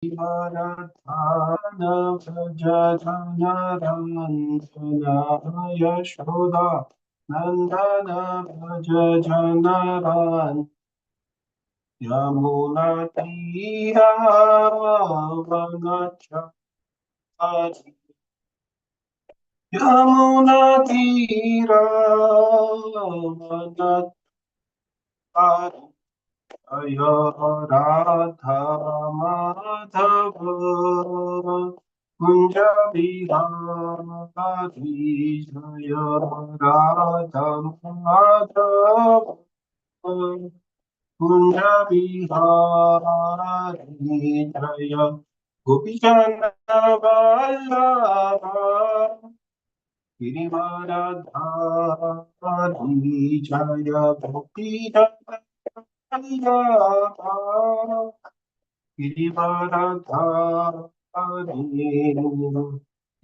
यशोदा नंदन भज जनरन यमुना तीरावनचारि यमुना तीरावनचारि जय राधा माधव कुंज बिहारी जय राधा माधव कुंज बिहारी जय गोपीचंद वल्लभ गिरिवरधारी जय गोपीचंद वल्लभ गिरिवरधारी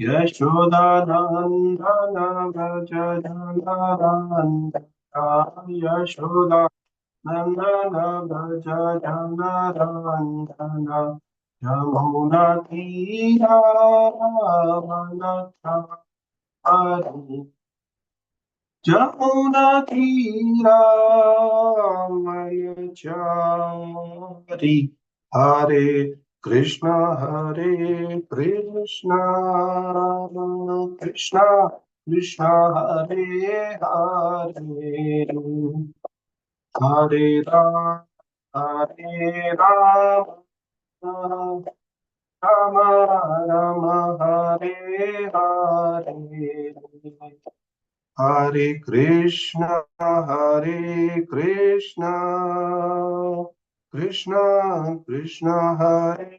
यशोदानंदन व्रज जनरंजन यशोदा नंदन व्रज जनरंजन यमुना तीरावनचारि यमुना तीरावनचारि हरे कृष्ण कृष्ण कृष्ण हरे हरे हरे राम राम राम हरे हरे हरे कृष्ण कृष्ण कृष्ण हरे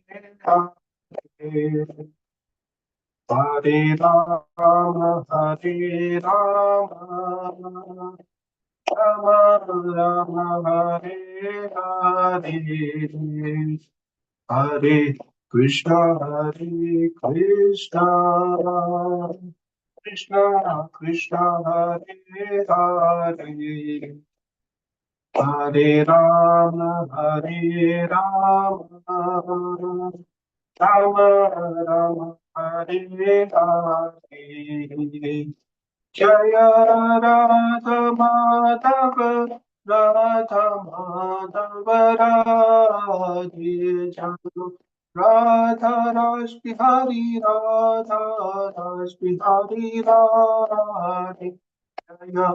हरे हरे राम राम राम हरे हरे हरे कृष्ण कृष्ण कृष्ण हरे हरे हरे राम राम राम हरे हरे जय राधा माधव राधे जय राधा रस बिहारी राधे जय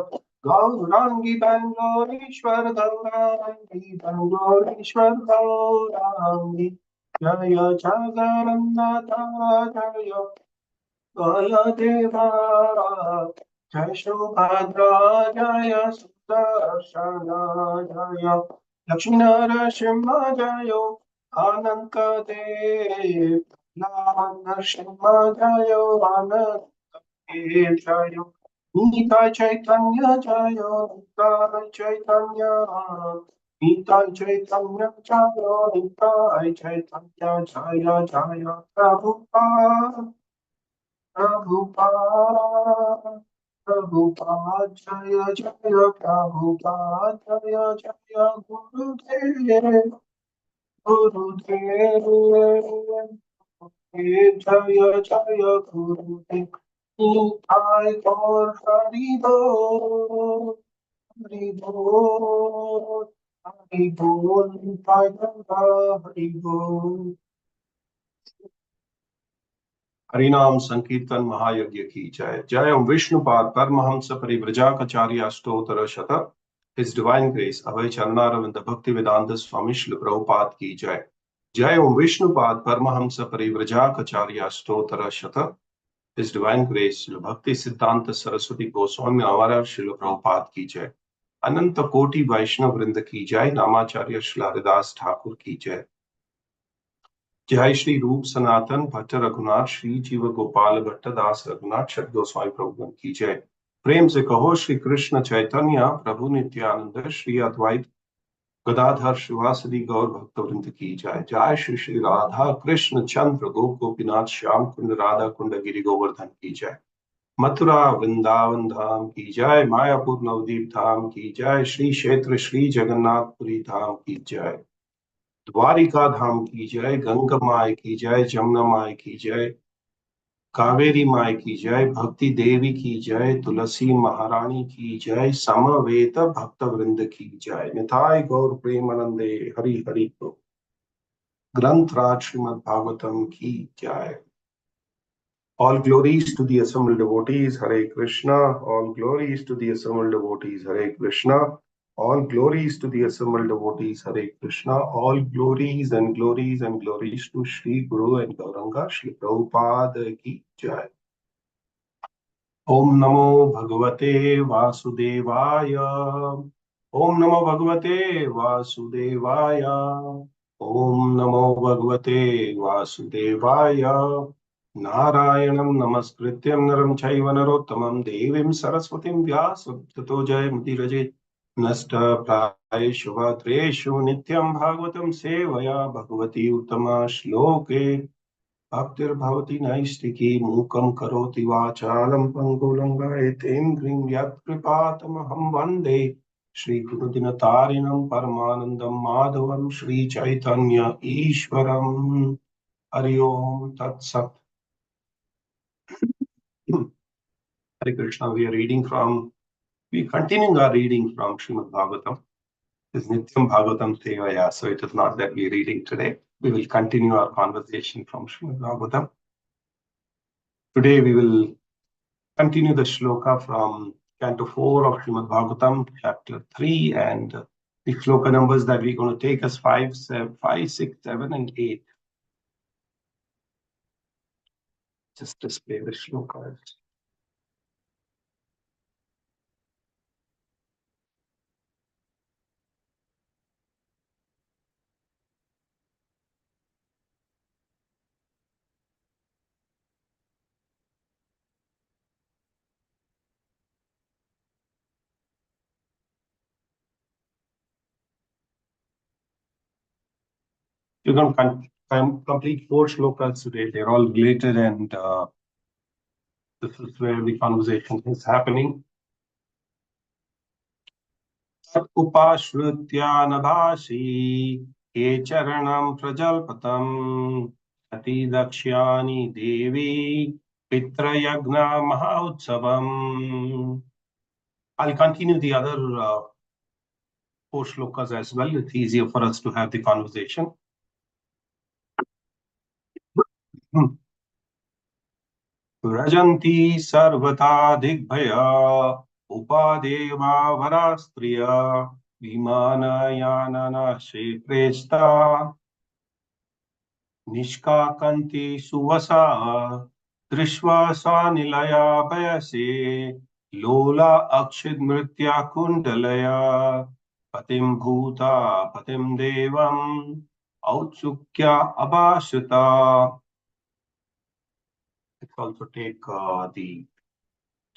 गौरांगी बेंगलोरेश्वर गौरांगी जय जगन्नाथ जय बलदेवा जय सुभद्रा जय सुदर्शन जय लक्ष्मी नरसिंह जय अनंत देव नरसिंह जय अनंत देव जय निताय चैतन्य जय निताय चैतन्य निताय चैतन्य जय निताय चैतन्य जय जय प्रभुपाद प्रभुपाद प्रभुपाद जय जय प्रभुपाद जय जय गुरुदेव गुरुदेव जय जय गुरुदेव निताय गौर हरि बोल हरि बोल हरि बोल निताय गौर हरि बोल। हरिनाम संकीर्तन महायज्ञ की जय। जय ओम विष्णुपाद परमहंस परिव्रजाचार्य अष्टोत्तर शत His Divine Grace अभय चरणारविंद भक्ति वेदांत स्वामी श्री प्रभुपाद की जय। जय ओम विष्णुपाद परमहंस परिव्रजाचार्य अष्टोत्तर शत His Divine Grace श्री भक्ति सिद्धांत सरस्वती गोस्वामी महाराज श्री प्रभुपाद की जय। अनंत कोटि वैष्णव वृंद की जय। नामाचार्य श्री हरिदास ठाकुर की जय। जय श्री रूप सनातन भट्ट रघुनाथ श्री जीव गोपाल भट्ट दास रघुनाथ छठ गोस्वामी प्रभु की जय। प्रेम से कहो श्री कृष्ण चैतन्य प्रभु नित्यानंद श्री अद्वैत गदाधर शिवासदि गौर भक्त वृंद की जय। जय श्री श्री राधा कृष्ण चंद्र गोपीनाथ श्याम कुंड राधा कुंड गिरि गोवर्धन की जय। मथुरा वृंदावन धाम की जय। मायापुर नवदीप धाम की जय। श्री क्षेत्र श्री जगन्नाथपुरी धाम की जय। द्वारिका धाम की जय, गंगा माई की जय, जमुना माई की जय, कावेरी माई की जय, भक्ति देवी की जय, तुलसी महारानी की जय, समवेत भक्त वृंद की जय। निताय गौर प्रेमानंदे, हरि हरि बोल। ग्रंथराज श्रीमद् भागवतम की जय। All glories to the assembled devotees, Hare Krishna. All glories to the assembled devotees, Hare Krishna. All glories to the assembled devotees, Hare Krishna. All glories and glories and glories to Shri Guru and Gauranga, Shri Prabhupada ki jai. Om Namo Bhagavate Vasudevaya. Om Namo Bhagavate Vasudevaya. Om Namo Bhagavate Vasudevaya. नारायणं नमस्कृत्यं नरं चैव नरोत्तमं देवीं सरस्वतीं व्यासं ततो जयमुदीरयेत्। नष्टप्रायेषु भद्रेषु नित्यं भागवतं सेवया भगवती उत्तमा श्लोके भक्तिर्भवति नैष्टिकी मूकं करोति वाचालं पङ्गुलं गायतें ह्रीं यत्कृपातमहं वन्दे श्रीगुरुदिनतारिणं परमानन्दं माधवं श्रीचैतन्य ईश्वरम्। हरि ओम तत्सत्। Hare Krishna, we continuing our reading from Srimad Bhagavatam. This is Nityam Bhagavatam Sevaya, so it is not that we are reading today. We will continue our conversation from Srimad Bhagavatam. Today we will continue the shloka from Canto 4 of Srimad Bhagavatam, Chapter 3, and the shloka numbers that we're going to take as 5, 6, 7, and 8. Just display the shlokas. You're going to complete 4 shlokas today. They're all related, and this is where the conversation is happening. Upashritya nabhashi ke charanam prajalpatam ati dakshyani devi pitrayagna mahautsavam. I'll continue the other 4 shlokas as well. It's easier for us to have the conversation. Rajanti sarvata digbhaya upadeva varastriya vimanayana shepresta nishkakanti suvasa drishva swanilaya payase lola akshid mritya kundalaya patim bhuta patim devam autsukya abhashita. Let's also take the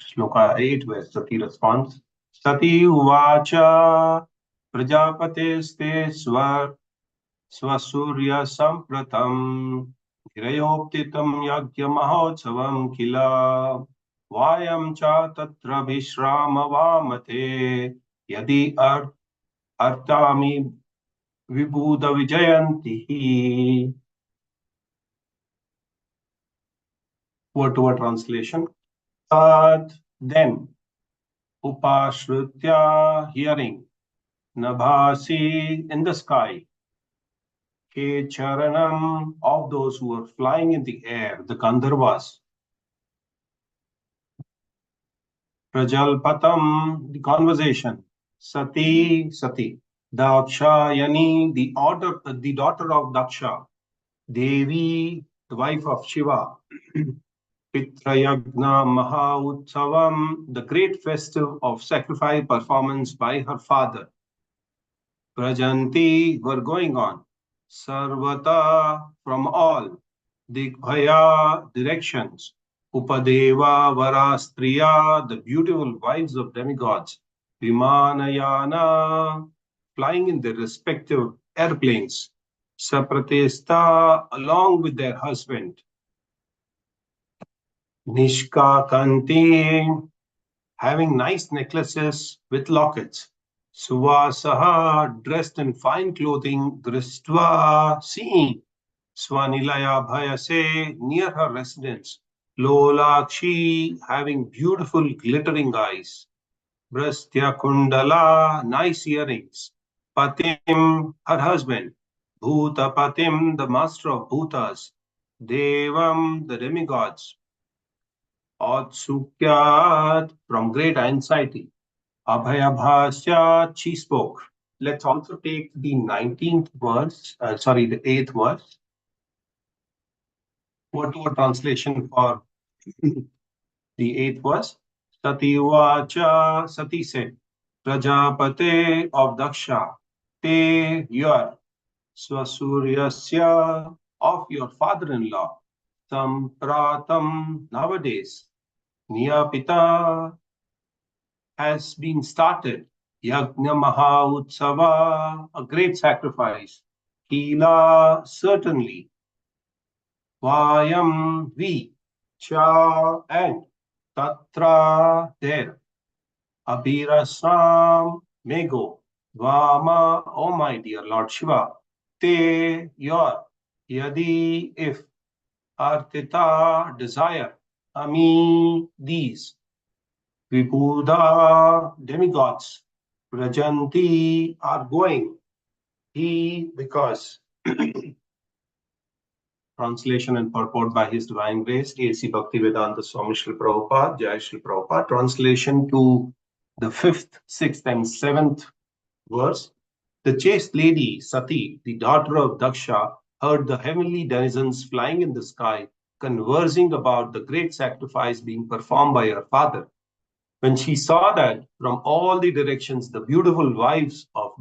Shloka 8, where Sati responds. Sati uvacha prajapateste swasurya sampratam girayoptitam yagya mahotsavam kila vayam cha tatra vishrama vamate yadi artami vibhuda vijayanti. Word-to-word translation. Then, upashritya, hearing, nabhasi, in the sky, ke charanam, of those who are flying in the air, the Gandharvas, prajalpatam, the conversation, sati, dakshayani, the daughter of Daksha, Devi, the wife of Shiva, Pitrayagna Mahautsavam, the great festive of sacrifice performance by her father. Prajanti were going on. Sarvata, from all. Digbhaya, directions. Upadeva Varastriya, the beautiful wives of demigods. Vimanayana, flying in their respective airplanes. Sapratesta, along with their husband. Nishka Kanti, having nice necklaces with lockets. Suvasaha, dressed in fine clothing, Dristva, seeing Swanilaya Bhayase, near her residence, Lolakshi, having beautiful glittering eyes, Brastya Kundala, nice earrings, Patim, her husband, Bhuta Patim, the master of Bhutas, Devam, the demigods, Otsukyat, from great anxiety, Abhayabhasya, she spoke. Let's also take the 19th verse, the 8th verse. What translation for the 8th verse? Sati Vacha, Sati said, Prajapate of Daksha, Te, your Swasuryasya, of your father-in-law, Sampratam, nowadays, Niyapita has been started. Yajna Mahautsava, a great sacrifice. Kila, certainly. Vayam, we. Cha, and. Tatra, there. Abhirasam, may go. Vama, oh my dear Lord Shiva. Te, your. Yadi, if. Artita, desire. Ami, these. Vibhuda, demigods. Rajanti, are going. He, because. Translation and purport by His Divine Grace, A.C. Bhaktivedanta Swami Srila Prabhupada, Jai Srila Prabhupada. Translation to the 5th, 6th, and 7th verse. The chaste lady, Sati, the daughter of Daksha, heard the heavenly denizens flying in the sky, conversing about the great sacrifice being performed by her father. When she saw that from all the directions the beautiful wives of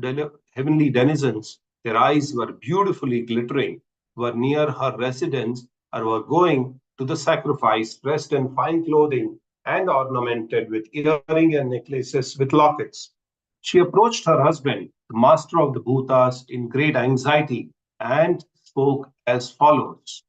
heavenly denizens, their eyes were beautifully glittering, were near her residence or were going to the sacrifice, dressed in fine clothing and ornamented with earring and necklaces with lockets. She approached her husband, the master of the Bhutas, in great anxiety and spoke as follows.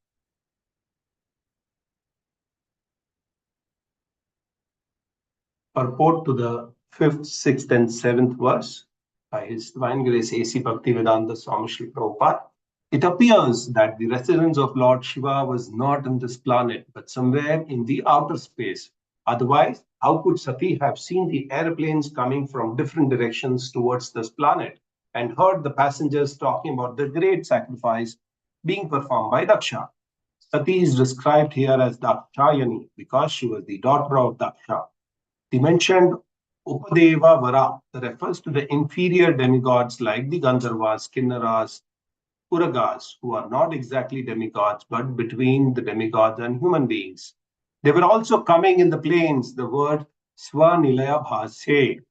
Purport to the 5th, 6th, and 7th verse by His Divine Grace A.C. Bhaktivedanta Swami Srila Prabhupada. It appears that the residence of Lord Shiva was not on this planet, but somewhere in the outer space. Otherwise, how could Sati have seen the airplanes coming from different directions towards this planet and heard the passengers talking about the great sacrifice being performed by Daksha? Sati is described here as Dakshayani because she was the daughter of Daksha. The mentioned Upadeva Vara refers to the inferior demigods like the Gandharvas, Kinnaras, Uragas, who are not exactly demigods, but between the demigods and human beings. They were also coming in the plains. The word Swanilaya Bhase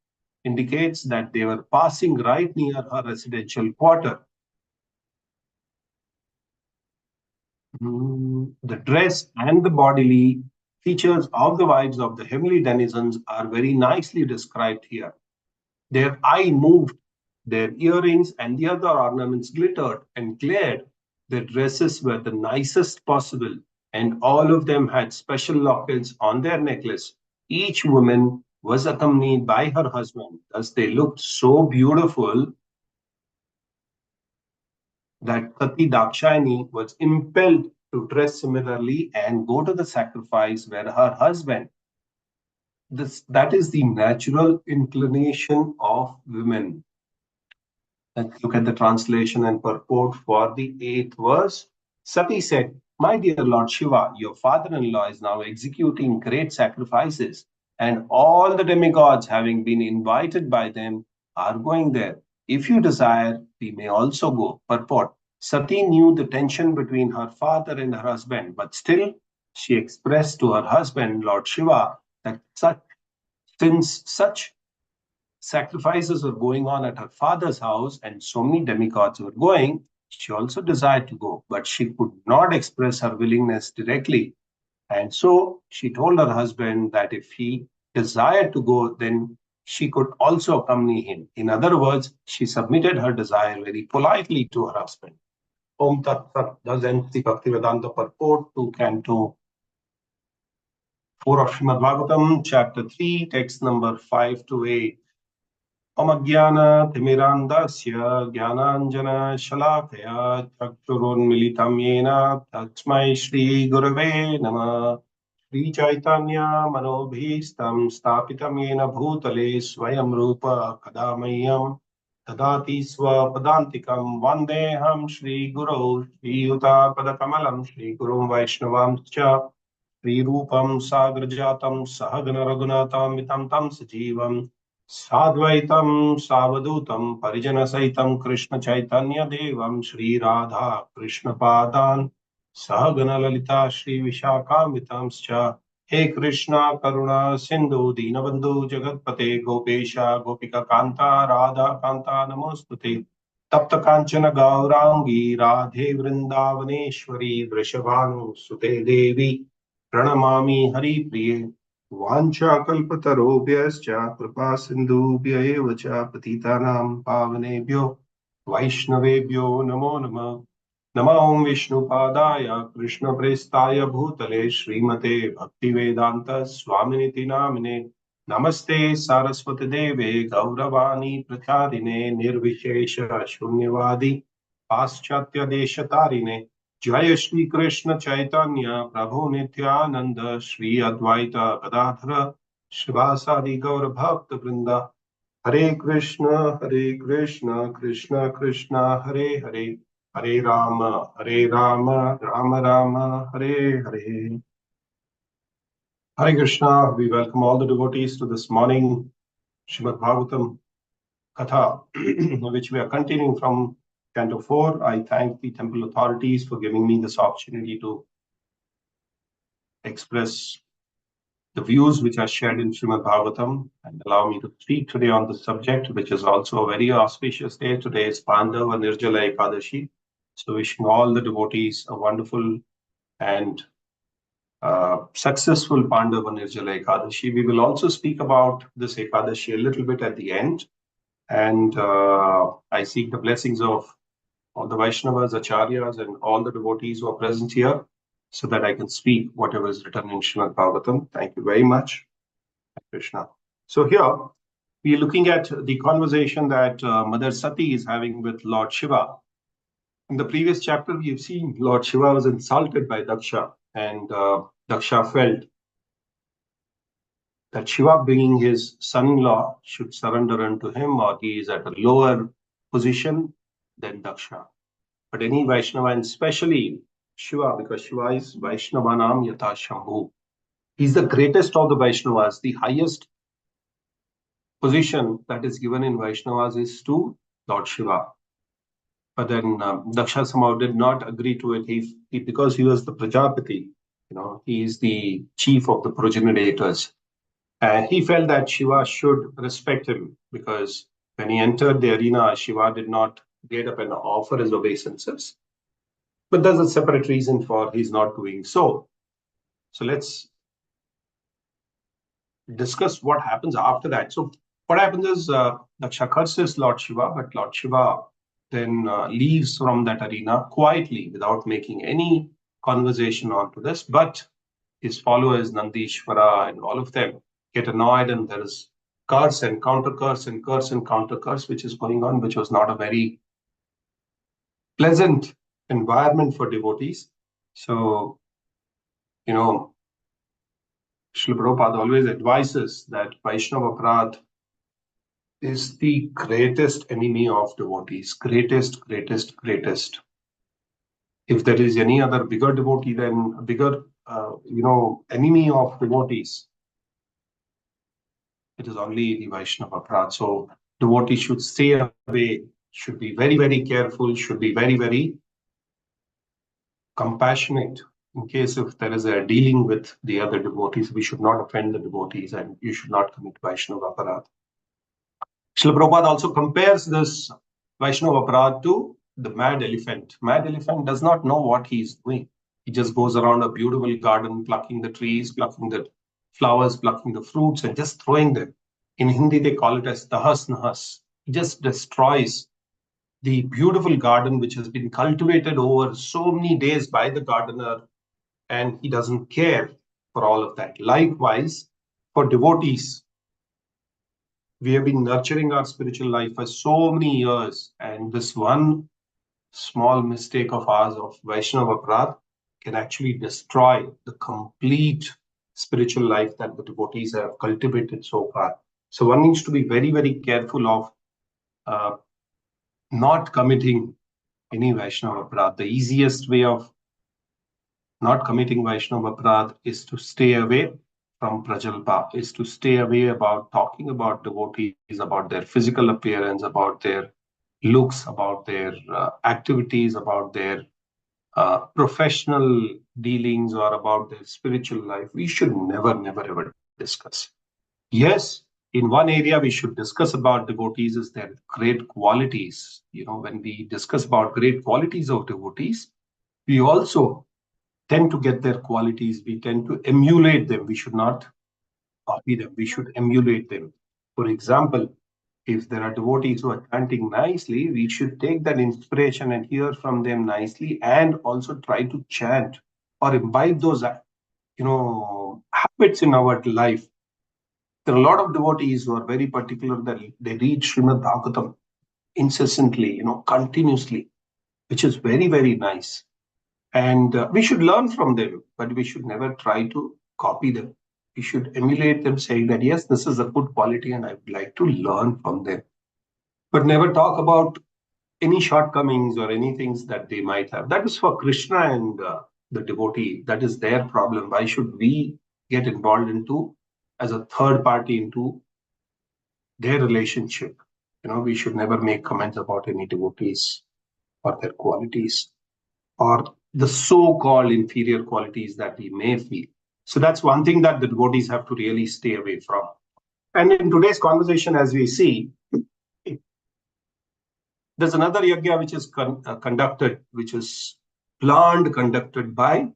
indicates that they were passing right near her residential quarter. The dress and the bodily features of the wives of the heavenly denizens are very nicely described here. Their eye moved, their earrings and the other ornaments glittered and glared. Their dresses were the nicest possible, and all of them had special lockets on their necklace. Each woman was accompanied by her husband. Thus, they looked so beautiful that Sati Dakshayani was impelled to dress similarly and go to the sacrifice where her husband. That is the natural inclination of women. Let's look at the translation and purport for the 8th verse. Sati said, my dear Lord Shiva, your father-in-law is now executing great sacrifices, and all the demigods, having been invited by them, are going there. If you desire, we may also go. Purport. Sati knew the tension between her father and her husband, but still she expressed to her husband, Lord Shiva, that since such sacrifices were going on at her father's house and so many demigods were going, she also desired to go, but she could not express her willingness directly. And so she told her husband that if he desired to go, then she could also accompany him. In other words, she submitted her desire very politely to her husband. Om Tat Sat Dasanti Bhaktivedanta Purport to Canto 4 of Srimad Bhagavatam, Chapter 3, text number 5 to 8. Om Timirandasya Jnananjana Shalakaya Chakshurunmilitam Yena Tasmai Shri Gurave Namah. Shri Chaitanya Manobhistam Stapitam Yena Bhutale Swayam Rupa Kadamayam Tadati Swapadantikam Vandeham Shri Guru Shri Yuta Padakamalam Shri Gurum Vaishnavam Cha Shri Rupam Sagrajatam Sahagana Raghunatam Vitam Tam Sajivam Sadvaitam Savadutam Parijana Saitam Krishna Chaitanya Devam Shri Radha Krishna Padan Sahagana Lalita Shri Vishakamitamscha He Krishna Karuna Sindhu Dinabandhu Jagatpate Gopesha Gopika Kanta Radha Kanta Namostute Tapta Kanchana Gaurangi Radhe Vrindavaneshwari Vrishabhanu Sute Devi Pranamami Hari Priye वाञ्छाकल्पतरुभ्यश्च कृपासिन्धुभ्य एव च पतितानां पावनेभ्यो वैष्णवेभ्यो नमो नमः नमो ॐ विष्णुपादाय कृष्णप्रेष्ठाय भूतले श्रीमते भक्तिवेदान्त स्वामिनिति नामिने नमस्ते सारस्वती देवे गौरवाणी प्रचारिणे निर्विशेष शून्यवादी पाश्चात्य देशतारिणे जय श्री कृष्ण चैतन्य प्रभु नित्यानंद श्री अद्वैत गदाधर शिवासादि गौर भक्त वृंदा हरे Krishna Krishna Krishna Hare Hare Hare Ram Ram Ram Hare Hare. Hare Krishna, we welcome all the devotees to this morning Srimad Bhagavatam Katha, which we are continuing from Canto 4. I thank the temple authorities for giving me this opportunity to express the views which are shared in Srimad Bhagavatam and allow me to speak today on the subject, which is also a very auspicious day. Today is Pandava Nirjala Ekadashi. So wishing all the devotees a wonderful and successful Pandava Nirjala Ekadashi. We will also speak about this Ekadashi a little bit at the end. And I seek the blessings of all the Vaishnavas, Acharyas, and all the devotees who are present here so that I can speak whatever is written in Srimad Bhagavatam. Thank you very much, Krishna. So here we are looking at the conversation that Mother Sati is having with Lord Shiva. In the previous chapter, we have seen Lord Shiva was insulted by Daksha, and Daksha felt that Shiva, being his son-in-law, should surrender unto him, or he is at a lower position than Daksha. But any Vaishnava, and especially Shiva, because Shiva is Vaishnavanam Yata Shambhu. He's the greatest of the Vaishnavas. The highest position that is given in Vaishnavas is to Lord Shiva. But then Daksha somehow did not agree to it. He because he was the Prajapati, he is the chief of the progenitors. And he felt that Shiva should respect him because when he entered the arena, Shiva did not get up and offer his obeisances. But there's a separate reason for he's not doing so. So let's discuss what happens after that. So what happens is Daksha curses Lord Shiva, but Lord Shiva then leaves from that arena quietly without making any conversation onto this. But his followers, Nandishvara and all of them, get annoyed, and there is curse and counter curse and curse and counter curse, which is going on, which was not a very pleasant environment for devotees. So, Srila Prabhupada always advises that Vaishnava Aparadh is the greatest enemy of devotees, greatest. If there is any other bigger devotee, then a bigger, enemy of devotees, it is only the Vaishnava Aparadh. So devotees should stay away, should be very, very careful, should be very, very compassionate in case if there is a dealing with the other devotees. We should not offend the devotees and you should not commit Vaishnava Aparadh. Srila Prabhupada also compares this Vaishnava Aparadh to the mad elephant. Mad elephant does not know what he is doing. He just goes around a beautiful garden, plucking the trees, plucking the flowers, plucking the fruits, and just throwing them. In Hindi, they call it as tahas nahas. He just destroys the beautiful garden which has been cultivated over so many days by the gardener, and he doesn't care for all of that. Likewise, for devotees, We have been nurturing our spiritual life for so many years, and this one small mistake of ours of Vaishnava Aparadh can actually destroy the complete spiritual life that the devotees have cultivated so far. So one needs to be very, very careful of uh, not committing any Vaishnava Aparadh. The easiest way of not committing Vaishnava Aparadh is to stay away from Prajalpa, is to stay away about talking about devotees, about their physical appearance, about their looks, about their activities, about their professional dealings, or about their spiritual life. We should never, never, ever discuss. Yes, in one area we should discuss about devotees is their great qualities. When we discuss about great qualities of devotees, we also tend to get their qualities. We tend to emulate them. We should not copy them. We should emulate them. For example, if there are devotees who are chanting nicely, we should take that inspiration and hear from them nicely, and also try to chant or imbibe those, habits in our life. There are a lot of devotees who are very particular that they read Srimad Bhagavatam incessantly, continuously, which is very, very nice. And we should learn from them, but we should never try to copy them. We should emulate them, saying that, yes, this is a good quality and I would like to learn from them. But never talk about any shortcomings or any things that they might have. That is for Krishna and the devotee. That is their problem. Why should we get involved into, as a third party, into their relationship? We should never make comments about any devotees or their qualities, or the so-called inferior qualities that we may feel. So that's one thing that the devotees have to really stay away from. And in today's conversation, as we see, there's another yajna which is conducted, which is planned, conducted by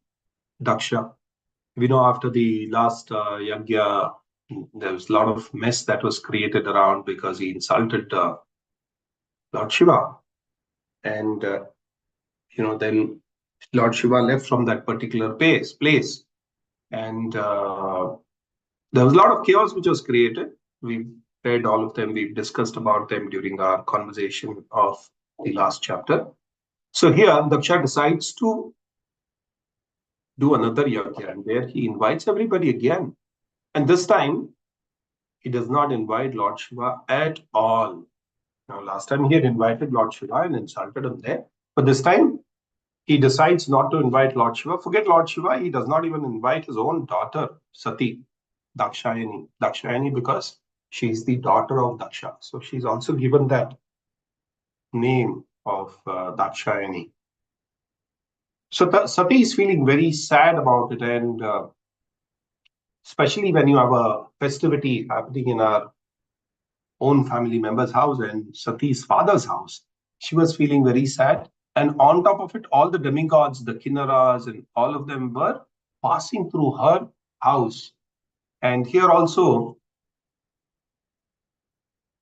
Daksha. We know after the last yajna, there was a lot of mess that was created around because he insulted Lord Shiva. And, then Lord Shiva left from that particular place. And there was a lot of chaos which was created. We've read all of them. We've discussed about them during our conversation of the last chapter. So here, Daksha decides to do another yajna, and there he invites everybody again. And this time, he does not invite Lord Shiva at all. Now, last time he had invited Lord Shiva and insulted him there. But this time, he decides not to invite Lord Shiva. Forget Lord Shiva, he does not even invite his own daughter, Sati, Dakshayani, because she's the daughter of Daksha. So she's also given that name of Dakshayani. So Sati is feeling very sad about it, and especially when you have a festivity happening in our own family member's house and Sati's father's house, she was feeling very sad. And on top of it, all the demigods, the Kinnaras, and all of them were passing through her house. And here also,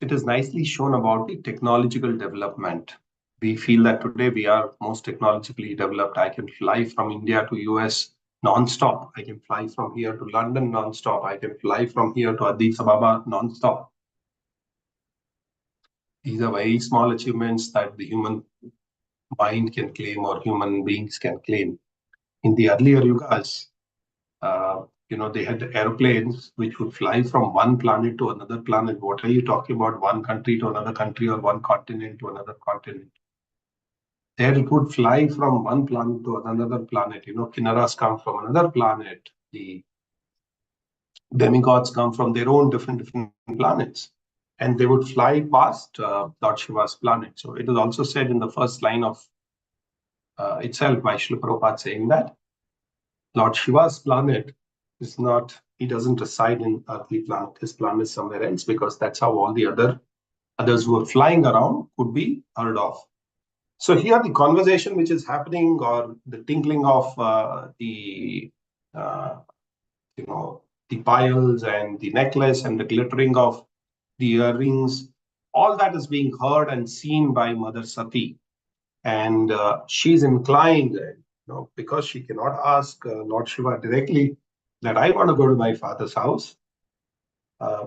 it is nicely shown about the technological development. We feel that today we are most technologically developed. I can fly from India to US non-stop. I can fly from here to London non-stop. I can fly from here to Addis Ababa non-stop. These are very small achievements that the human mind can claim, or human beings can claim. In the earlier yugas, they had airplanes which would fly from one planet to another planet. What are you talking about? One country to another country, or one continent to another continent. There it would fly from one planet to another planet. Kinnaras come from another planet. The demigods come from their own different planets. And they would fly past Lord Shiva's planet. So it is also said in the first line of itself by Srila Prabhupada, saying that Lord Shiva's planet is not, he doesn't reside in earthly planet. His planet is somewhere else, because that's how all the others who are flying around could be heard of. So here the conversation which is happening, or the tinkling of the piles and the necklace and the glittering of the earrings, all that is being heard and seen by Mother Sati. And she's inclined, because she cannot ask Lord Shiva directly that I want to go to my father's house.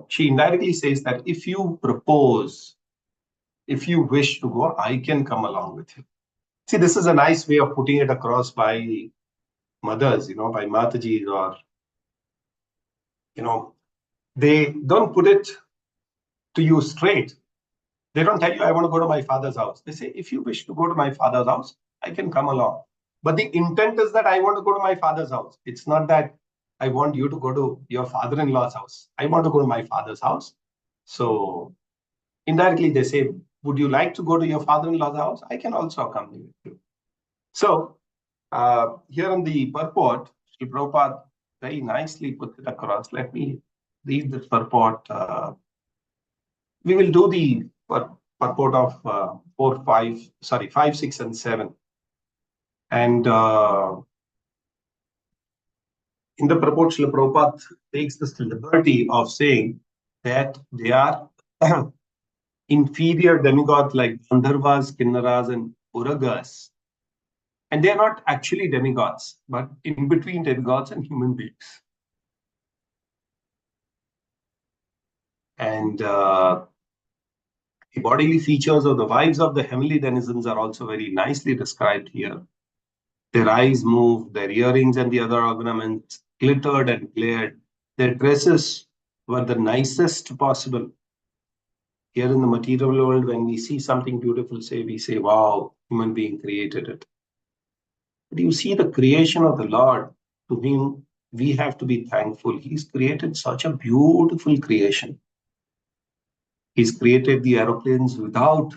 she indirectly says that if you propose, if you wish to go, I can come along with you. See, this is a nice way of putting it across by mothers, by Matajis, or, they don't put it to you straight. They don't tell you, I want to go to my father's house. They say, if you wish to go to my father's house, I can come along. But the intent is that I want to go to my father's house. It's not that I want you to go to your father-in-law's house. I want to go to my father's house. So indirectly, they say, would you like to go to your father-in-law's house? I can also accompany you. So here in the purport, Sri Prabhupada very nicely put it across. Let me read this purport. We will do the purport of 5, 6, and 7. And in the purport, Srila Prabhupada takes this liberty of saying that they are inferior demigods like Gandharvas, Kinnaras, and Uragas. And they are not actually demigods, but in between demigods and human beings. And the bodily features of the wives of the heavenly denizens are also very nicely described here. Their eyes moved, their earrings and the other ornaments glittered and glared. Their dresses were the nicest possible. Here in the material world, when we see something beautiful, we say, wow, human being created it. But you see the creation of the Lord, to whom we have to be thankful. He's created such a beautiful creation. He's created the aeroplanes without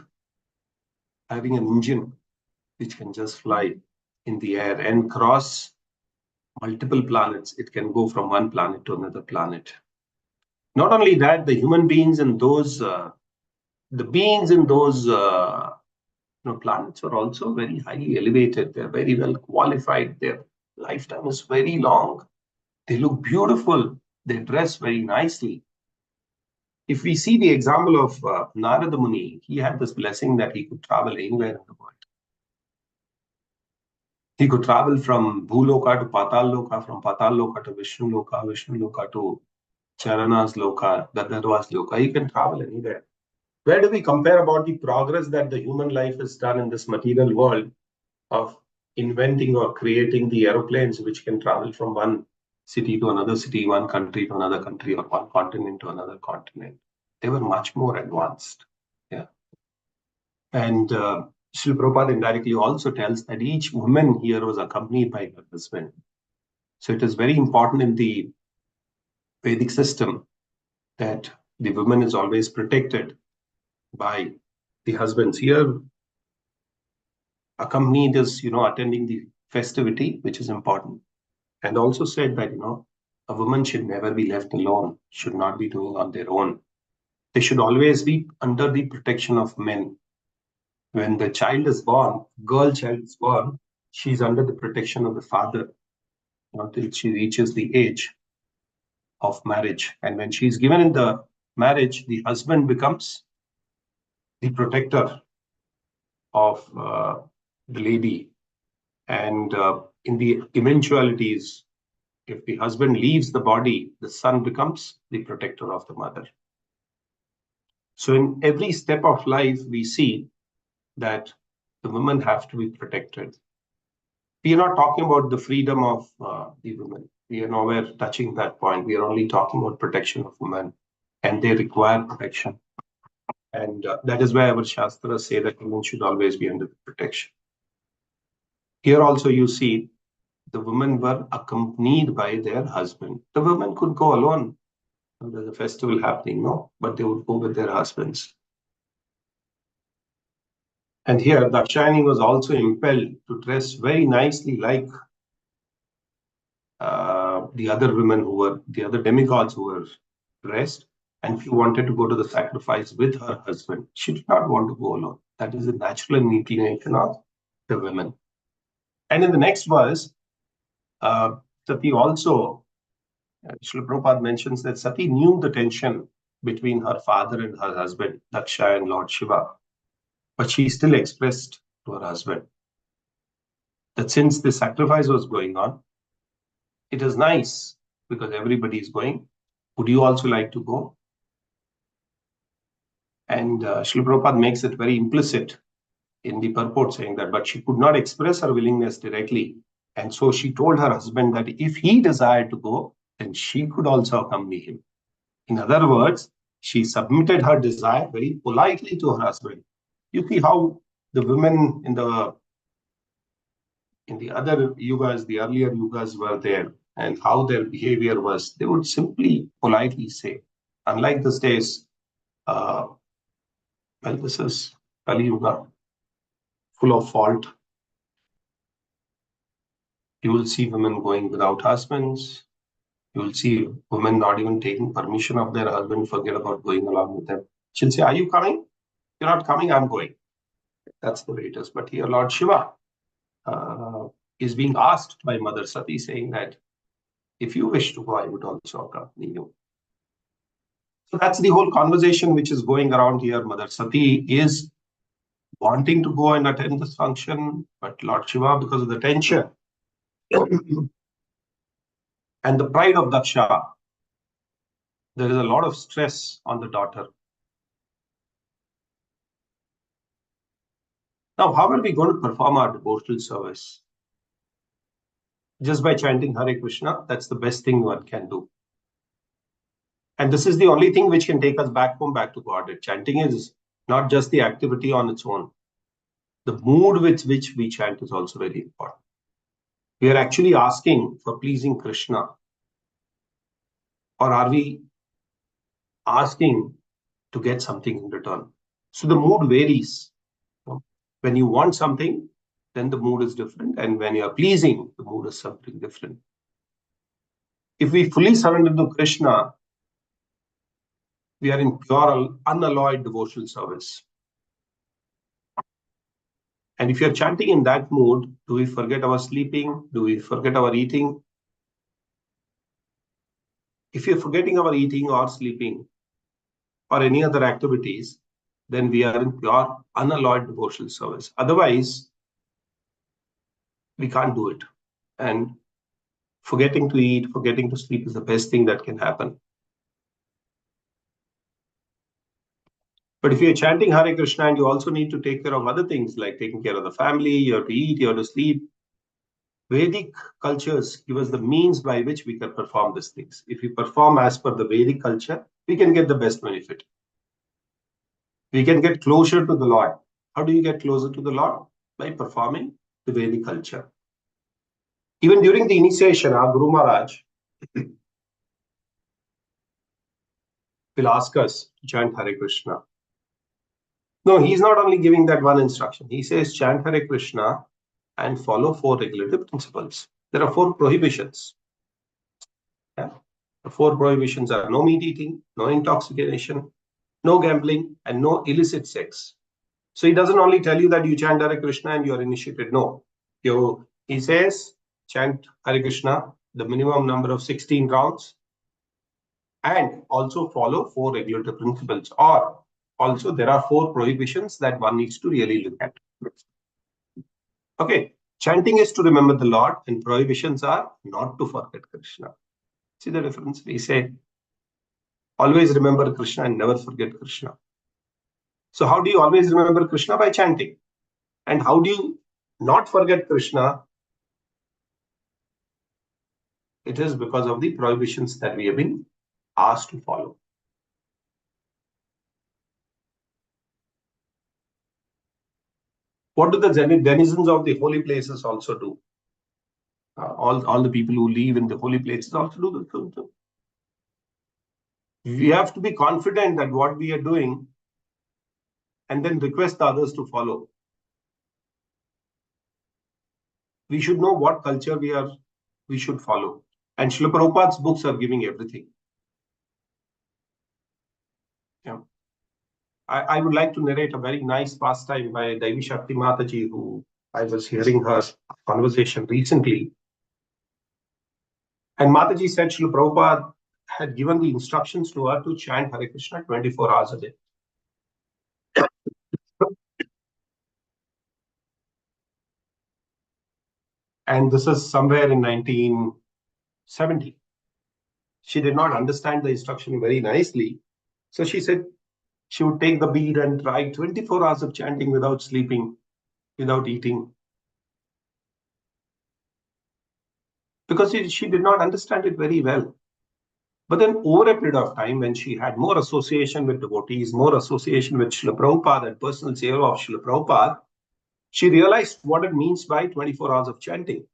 having an engine, which can just fly in the air and cross multiple planets. It can go from one planet to another planet. Not only that, the human beings and those, the beings in those planets are also very highly elevated. They're very well qualified. Their lifetime is very long. They look beautiful. They dress very nicely. If we see the example of Narada Muni, he had this blessing that he could travel anywhere in the world. He could travel from Bhuloka to Patal Loka, from Patal Loka to Vishnu Loka to Charana's Loka, Gadadharva's Loka. He can travel anywhere. Where do we compare about the progress that the human life has done in this material world of inventing or creating the aeroplanes which can travel from one city to another city, one country to another country, or one continent to another continent? They were much more advanced. Yeah. And Srila Prabhupada indirectly also tells that each woman here was accompanied by her husband. So it is very important in the Vedic system that the woman is always protected by the husbands. Here, accompanied is, attending the festivity, which is important. And also said that, a woman should never be left alone, should not be doing on their own. They should always be under the protection of men. When the child is born, girl child is born, she's under the protection of the father until she reaches the age of marriage. And when she's given in the marriage, the husband becomes the protector of the lady. And in the eventualities, if the husband leaves the body, the son becomes the protector of the mother. So in every step of life, we see that the women have to be protected. We are not talking about the freedom of the women. We are nowhere touching that point. We are only talking about protection of women, and they require protection. And that is why our Shastras say that women should always be under protection. Here also you see the women were accompanied by their husband. The women could go alone. There's a festival happening, no, but they would go with their husbands. And here, Dakshayani was also impelled to dress very nicely like the other women the other demigods who were dressed. And she wanted to go to the sacrifice with her husband. She did not want to go alone. That is the natural inclination of the women. And in the next verse, Sati also, Srila Prabhupada mentions that Sati knew the tension between her father and her husband, Daksha and Lord Shiva. But she still expressed to her husband that since the sacrifice was going on, it is nice because everybody is going, Would you also like to go? And Srila Prabhupada makes it very implicit in the purport, saying that, but she could not express her willingness directly. And so she told her husband that if he desired to go, then she could also accompany him. In other words, she submitted her desire very politely to her husband. You see how the women in the other yugas, the earlier yugas were there, and how their behavior was. They would simply politely say, unlike these days, uh, well, this is Kali Yuga, full of fault. You will see women going without husbands. You will see women not even taking permission of their husband, forget about going along with them. She'll say, are you coming? You're not coming, I'm going. That's the way it is. But here, Lord Shiva is being asked by Mother Sati, saying that if you wish to go, I would also accompany you. So that's the whole conversation which is going around here. Mother Sati is wanting to go and attend this function, but Lord Shiva, because of the tension and the pride of Daksha, there is a lot of stress on the daughter. Now, how are we going to perform our devotional service? Just by chanting Hare Krishna, that's the best thing one can do. And this is the only thing which can take us back home, back to Godhead. Chanting is not just the activity on its own. The mood with which we chant is also very important. We are actually asking for pleasing Krishna, or are we asking to get something in return? So the mood varies. When you want something, then the mood is different. And when you are pleasing, the mood is something different. If we fully surrender to Krishna, we are in pure, unalloyed devotional service. And if you're chanting in that mood, do we forget our sleeping? Do we forget our eating? If you're forgetting our eating or sleeping or any other activities, then we are in pure, unalloyed devotional service. Otherwise, we can't do it. And forgetting to eat, forgetting to sleep is the best thing that can happen. But if you're chanting Hare Krishna and you also need to take care of other things like taking care of the family, you have to eat, you have to sleep, Vedic cultures give us the means by which we can perform these things. If we perform as per the Vedic culture, we can get the best benefit. We can get closer to the Lord. How do you get closer to the Lord? By performing the Vedic culture. Even during the initiation, our Guru Maharaj will ask us to chant Hare Krishna. No, he's not only giving that one instruction. He says chant Hare Krishna and follow 4 regulative principles. There are 4 prohibitions. Yeah? The 4 prohibitions are no meat eating, no intoxication, no gambling, and no illicit sex. So he doesn't only tell you that you chant Hare Krishna and you are initiated. No. He says chant Hare Krishna, the minimum number of 16 rounds, and also follow 4 regulative principles. Or also there are 4 prohibitions that one needs to really look at. Okay, chanting is to remember the Lord, and prohibitions are not to forget Krishna. See the difference? We say, always remember Krishna and never forget Krishna. So how do you always remember Krishna? By chanting. And how do you not forget Krishna? It is because of the prohibitions that we have been asked to follow. What do the denizens of the holy places also do? All the people who live in the holy places also do the same thing. We have to be confident that what we are doing and then request the others to follow. We should know what culture we should follow. And Srila Prabhupada's books are giving everything. Yeah. I would like to narrate a very nice pastime by Devi Shakti Mataji, who I was hearing her conversation recently. And Mataji said Srila Prabhupada had given the instructions to her to chant Hare Krishna 24 hours a day. And this is somewhere in 1970. She did not understand the instruction very nicely. So she said she would take the bead and try 24 hours of chanting without sleeping, without eating. Because she did not understand it very well. But then over a period of time, when she had more association with devotees, more association with Srila Prabhupada and personal seva of Srila Prabhupada, she realized what it means by 24 hours of chanting.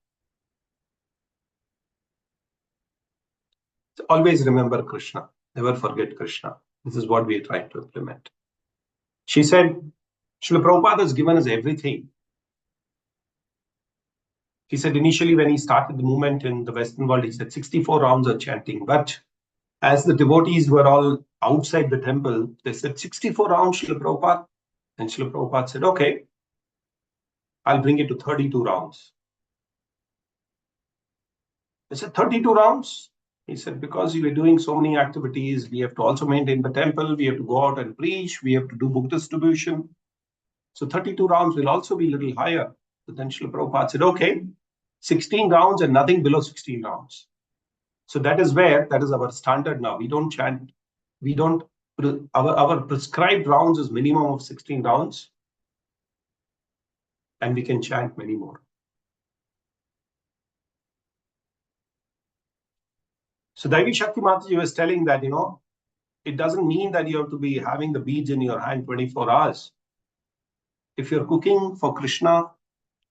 So always remember Krishna. Never forget Krishna. This is what we are trying to implement. She said, Srila Prabhupada has given us everything. He said initially when he started the movement in the Western world, he said 64 rounds of chanting. But as the devotees were all outside the temple, they said 64 rounds, Srila Prabhupada. And Srila Prabhupada said, okay, I'll bring it to 32 rounds. They said 32 rounds? He said, because we were doing so many activities, we have to also maintain the temple, we have to go out and preach, we have to do book distribution. So 32 rounds will also be a little higher. So then Srila Prabhupada said, okay, 16 rounds and nothing below 16 rounds. So that is our standard now. We don't chant, our prescribed rounds is minimum of 16 rounds. And we can chant many more. So Devi Shakti Mataji was telling that, it doesn't mean that you have to be having the beads in your hand 24 hours. If you're cooking for Krishna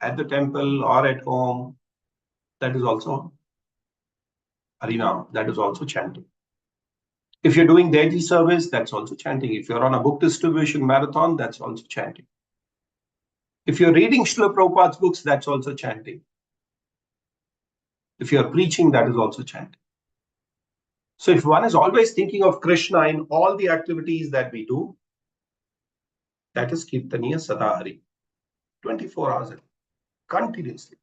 at the temple or at home, that is also Harinam, that is also chanting. If you're doing daily service, that's also chanting. If you're on a book distribution marathon, that's also chanting. If you're reading Srila Prabhupada's books, that's also chanting. If you're preaching, that is also chanting. So if one is always thinking of Krishna in all the activities that we do, that is Kirtaniya Sadahari. 24 hours continuously.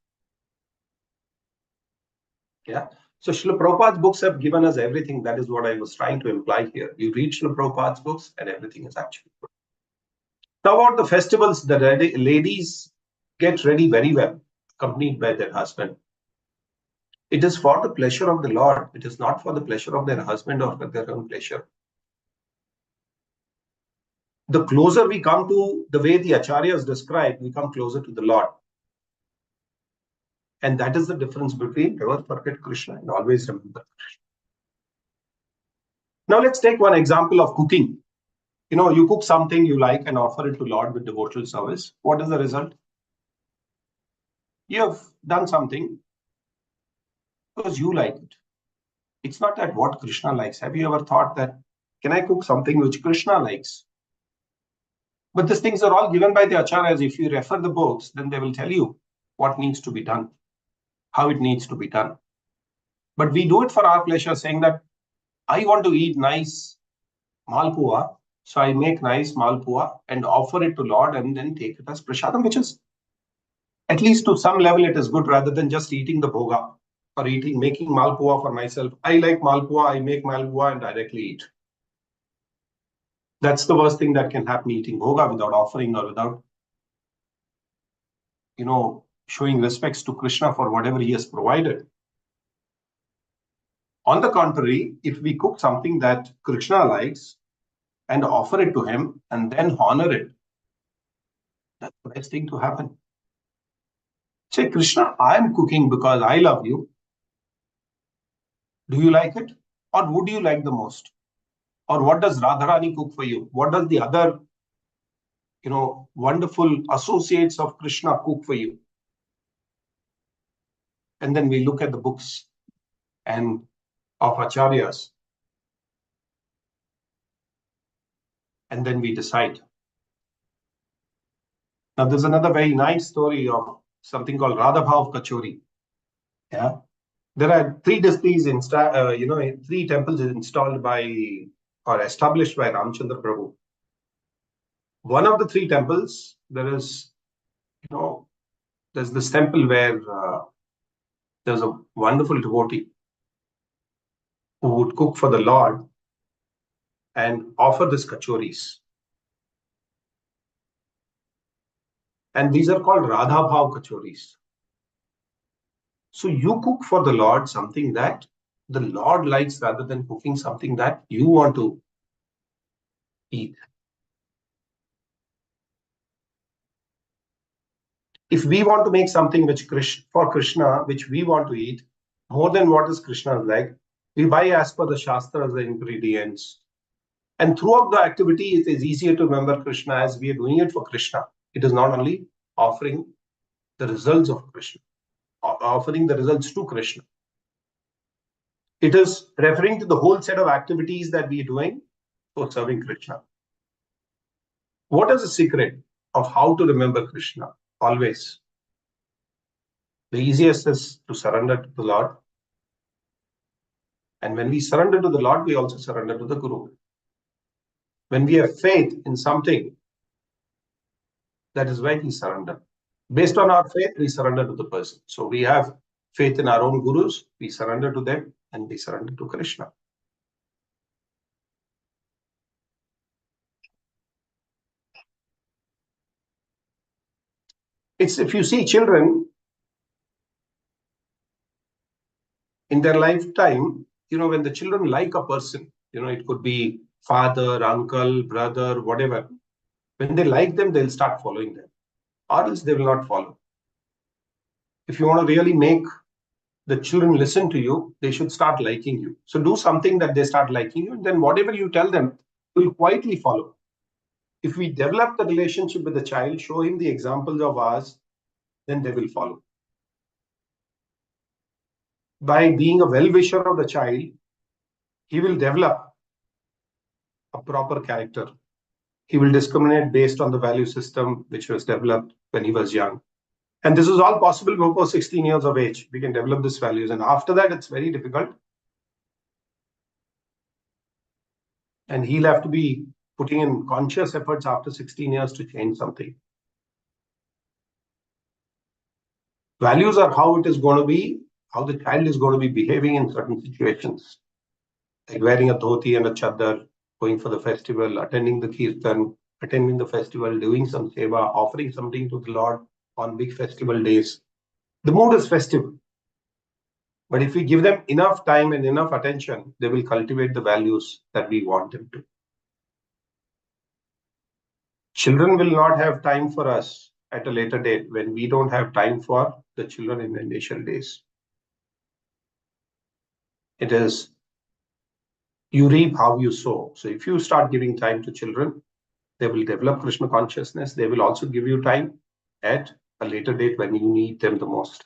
Yeah. So Srila Prabhupada's books have given us everything. That is what I was trying to imply here. You read Srila Prabhupada's books and everything is actually good. Now about the festivals, the ladies get ready very well, accompanied by their husband. It is for the pleasure of the Lord. It is not for the pleasure of their husband or for their own pleasure. The closer we come to the way the acharyas describe, we come closer to the Lord. And that is the difference between never forget Krishna and always remember Krishna. Now let's take one example of cooking. You cook something you like and offer it to Lord with devotional service. What is the result? You have done something because you like it. It's not that what Krishna likes. Have you ever thought that, can I cook something which Krishna likes? But these things are all given by the acharyas. If you refer the books, then they will tell you what needs to be done, how it needs to be done. But we do it for our pleasure, saying that I want to eat nice malpua, so I make nice malpua and offer it to Lord and then take it as prasadam, which is, at least to some level, it is good rather than just eating the bhoga or making malpua for myself. I like malpua, I make malpua and directly eat. That's the worst thing that can happen, eating bhoga without offering or without, showing respects to Krishna for whatever he has provided. On the contrary, if we cook something that Krishna likes and offer it to him and then honor it, that's the best thing to happen. Say, Krishna, I am cooking because I love you. Do you like it? Or would you like the most? Or what does Radharani cook for you? What does the other, wonderful associates of Krishna cook for you? And then we look at the books and of acharyas. And then we decide. Now, there's another very nice story of something called Radhabhav Kachori. Yeah. There are 3 deities, 3 temples installed by or established by Ramchandra Prabhu. One of the 3 temples, there's this temple where there's a wonderful devotee who would cook for the Lord and offer this kachoris. And these are called Radha Bhav kachoris. So you cook for the Lord something that the Lord likes rather than cooking something that you want to eat. If we want to make something for Krishna, which we want to eat, more than what is Krishna's like, we buy as per the Shastras the ingredients. And throughout the activity, it is easier to remember Krishna as we are doing it for Krishna. It is not only offering the results of Krishna, offering the results to Krishna. It is referring to the whole set of activities that we are doing for serving Krishna. What is the secret of how to remember Krishna? Always. The easiest is to surrender to the Lord. And when we surrender to the Lord, we also surrender to the Guru. When we have faith in something, that is why we surrender. Based on our faith, we surrender to the person. So we have faith in our own gurus, we surrender to them, and we surrender to Krishna. It's if you see children in their lifetime, when the children like a person, it could be father, uncle, brother, whatever. When they like them, they'll start following them, or else they will not follow. If you want to really make the children listen to you, they should start liking you. So do something that they start liking you, and then whatever you tell them, will quietly follow. If we develop the relationship with the child, show him the examples of ours, then they will follow. By being a well-wisher of the child, he will develop a proper character. He will discriminate based on the value system which was developed when he was young. And this is all possible before 16 years of age. We can develop these values. And after that, it's very difficult. And he'll have to be putting in conscious efforts after 16 years to change something. Values are how it is going to be, how the child is going to be behaving in certain situations. Like wearing a dhoti and a chadar, going for the festival, attending the kirtan, attending the festival, doing some seva, offering something to the Lord on big festival days. The mood is festive. But if we give them enough time and enough attention, they will cultivate the values that we want them to. Children will not have time for us at a later date when we don't have time for the children in the initial days. It is you reap how you sow. So if you start giving time to children, they will develop Krishna consciousness. They will also give you time at a later date when you need them the most.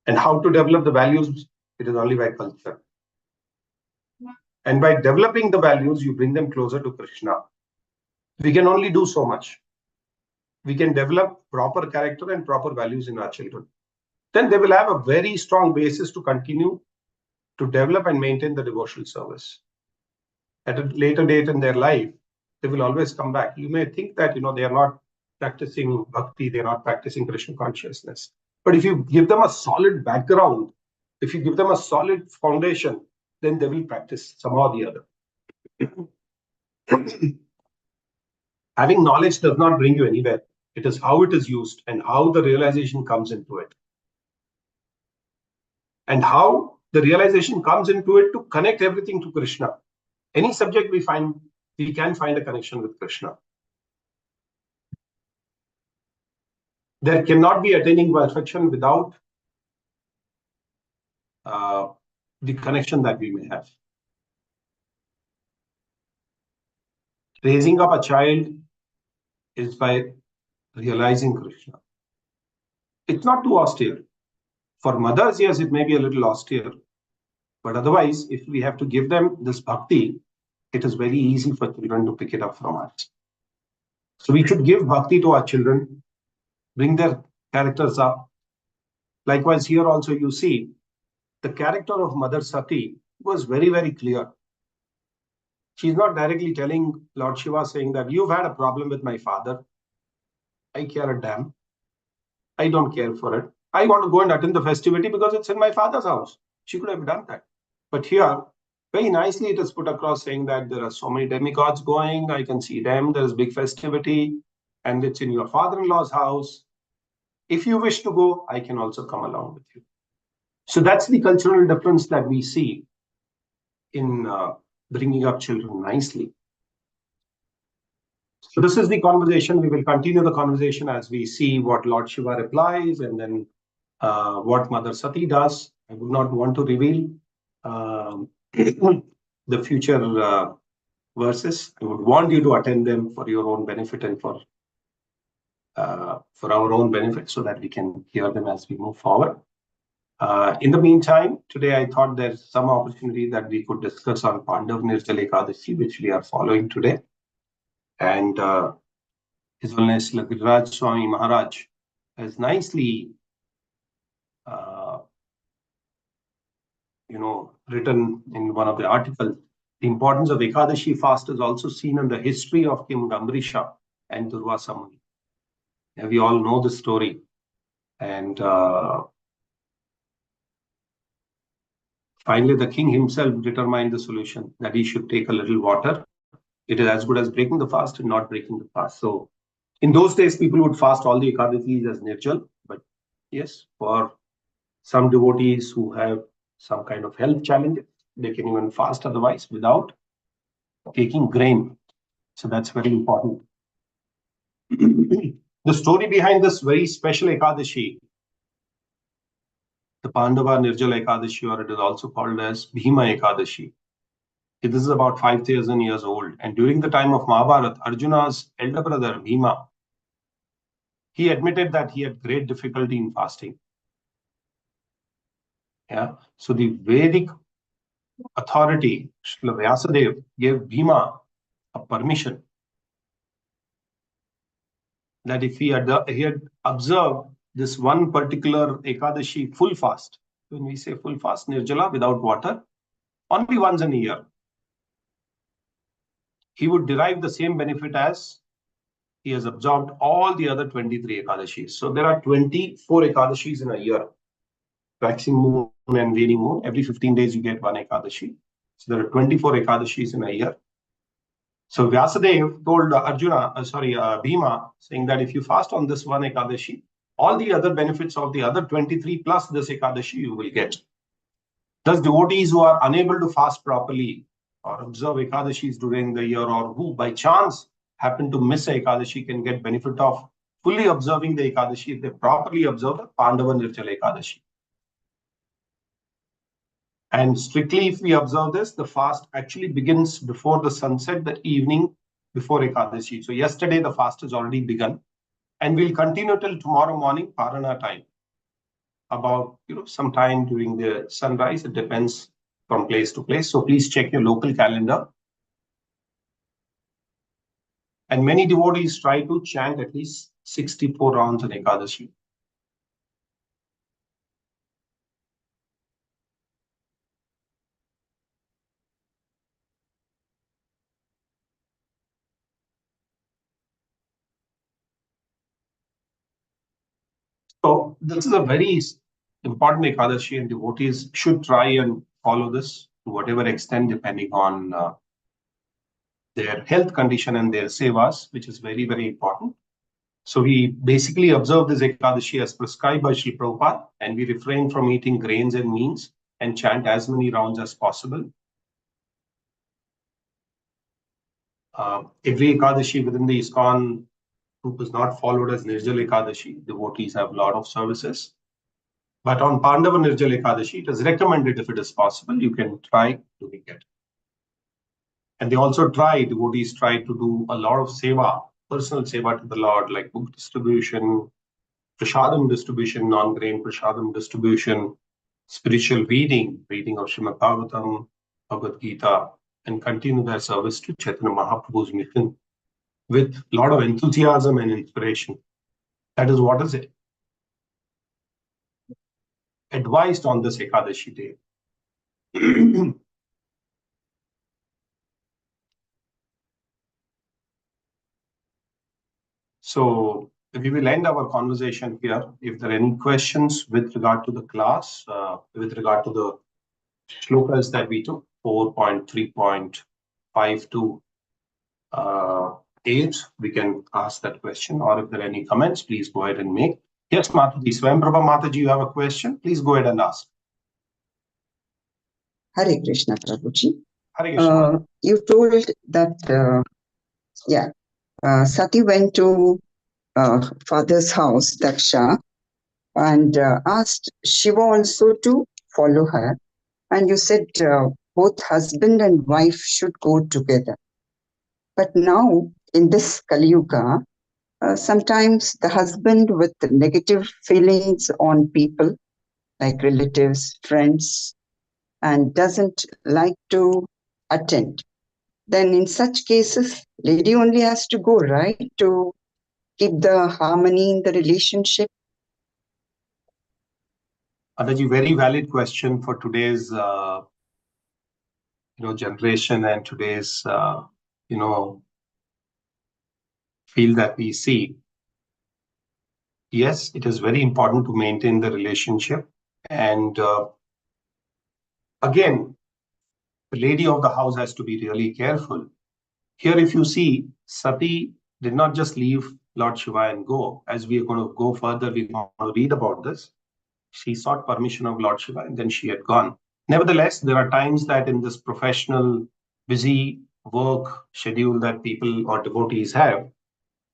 And how to develop the values? It is only by culture. And by developing the values, you bring them closer to Krishna. We can only do so much. We can develop proper character and proper values in our children. Then they will have a very strong basis to continue to develop and maintain the devotional service. At a later date in their life, they will always come back. You may think that, they are not practicing bhakti, they are not practicing Krishna consciousness. But if you give them a solid background, if you give them a solid foundation, then they will practice somehow or the other. Having knowledge does not bring you anywhere. It is how it is used and how the realization comes into it. And how the realization comes into it to connect everything to Krishna. Any subject we can find a connection with Krishna. There cannot be attaining perfection without the connection that we may have. Raising up a child is by realizing Krishna. It's not too austere. For mothers, yes, it may be a little austere. But otherwise, if we have to give them this bhakti, it is very easy for children to pick it up from us. So we should give bhakti to our children, bring their characters up. Likewise, here also you see the character of Mother Sati was very, very clear. She's not directly telling Lord Shiva, saying that you've had a problem with my father. I care a damn. I don't care for it. I want to go and attend the festivity because it's in my father's house. She could have done that. But here, very nicely it is put across saying that there are so many demigods going. I can see them. There is big festivity. And it's in your father-in-law's house. If you wish to go, I can also come along with you. So that's the cultural difference that we see in bringing up children nicely. So this is the conversation. We will continue the conversation as we see what Lord Shiva replies and then what Mother Sati does. I would not want to reveal the future verses. I would want you to attend them for your own benefit and for our own benefit so that we can hear them as we move forward. In the meantime, today I thought there's some opportunity that we could discuss on Pandav Nirjala Ekadashi, which we are following today. And His Holiness Giriraj Swami Maharaj has nicely, written in one of the articles, the importance of Ekadashi fast is also seen in the history of King Ambrisha and Durvasa Muni. We all know the story. And finally, the king himself determined the solution that he should take a little water. It is as good as breaking the fast and not breaking the fast. So in those days, people would fast all the Ekadashis as Nirjal. But yes, for some devotees who have some kind of health challenges, they can even fast otherwise without taking grain. So that's very important. The story behind this very special Ekadashi, the Pandava Nirjala Ekadashi, or it is also called as Bhima Ekadashi. This is about 5,000 years old. And during the time of Mahabharata, Arjuna's elder brother, Bhima, he admitted that he had great difficulty in fasting. Yeah. So the Vedic authority, Srila Vyasadeva, gave Bhima a permission that if he had observed this one particular Ekadashi full fast, when we say full fast, Nirjala, without water, only once in a year, he would derive the same benefit as he has absorbed all the other 23 Ekadashis. So there are 24 Ekadashis in a year. Waxing moon and waning moon, every 15 days you get one Ekadashi. So there are 24 Ekadashis in a year. So Vyasadeva told Bhima, saying that if you fast on this one Ekadashi, all the other benefits of the other 23 plus this Ekadashi you will get. Thus, devotees who are unable to fast properly or observe Ekadashis during the year, or who by chance happen to miss Ekadashi, can get benefit of fully observing the Ekadashi if they properly observe the Pandava Nirjala Ekadashi. And strictly, if we observe this, the fast actually begins before the sunset, the evening before Ekadashi. So yesterday, the fast has already begun. And we'll continue till tomorrow morning, Parana time. About some time during the sunrise. It depends from place to place. So please check your local calendar. And many devotees try to chant at least 64 rounds on Ekadashi. So this is a very important Ekadashi, and devotees should try and follow this to whatever extent, depending on their health condition and their sevas, which is very, very important. So we basically observe this Ekadashi as prescribed by Sri Prabhupada, and we refrain from eating grains and meats and chant as many rounds as possible. Every Ekadashi within the Iskcon group is not followed as Nirjala Ekadashi. Devotees have a lot of services. But on Pandava Nirjala Ekadashi, it is recommended, if it is possible, you can try doing it. And they also devotees try to do a lot of seva, personal seva to the Lord, like book distribution, prasadam distribution, non-grain prasadam distribution, spiritual reading of Srimad Bhagavatam, Bhagavad Gita, and continue their service to Chaitanya Mahaprabhu's mission with a lot of enthusiasm and inspiration. That is what is advised on this Ekadashi day. So we will end our conversation here. If there are any questions with regard to the class, with regard to the shlokas that we took, 4.3.5 to 8, we can ask that question. Or if there are any comments, please go ahead and make. Yes, Mataji, Swayamprabha Mataji, you have a question? Please go ahead and ask. Hare Krishna, Prabhuji. Hare Krishna. You told that, Sati went to father's house, Daksha, and asked Shiva also to follow her. And you said both husband and wife should go together. But now, in this Kali Yuga, sometimes the husband with negative feelings on people, like relatives, friends, and doesn't like to attend. Then in such cases, lady only has to go, right, to keep the harmony in the relationship. Adaji, very valid question for today's generation and today's field that we see. Yes, it is very important to maintain the relationship, and again, the lady of the house has to be really careful. Here, if you see, Sati did not just leave Lord Shiva and go. As we are going to go further, we're going to read about this. She sought permission of Lord Shiva and then she had gone. Nevertheless, there are times that in this professional, busy work schedule that people or devotees have,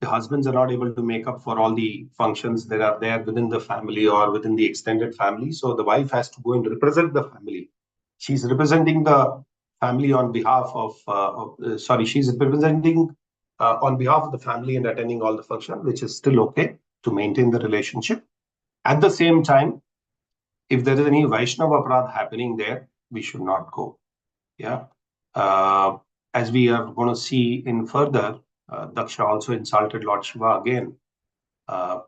the husbands are not able to make up for all the functions that are there within the family or within the extended family. So the wife has to go and represent the family. She's representing the family on behalf of, she's representing on behalf of the family and attending all the functions, which is still okay to maintain the relationship. At the same time, if there is any Vaishnava aparadh happening there, we should not go. Yeah. As we are going to see in further, Daksha also insulted Lord Shiva again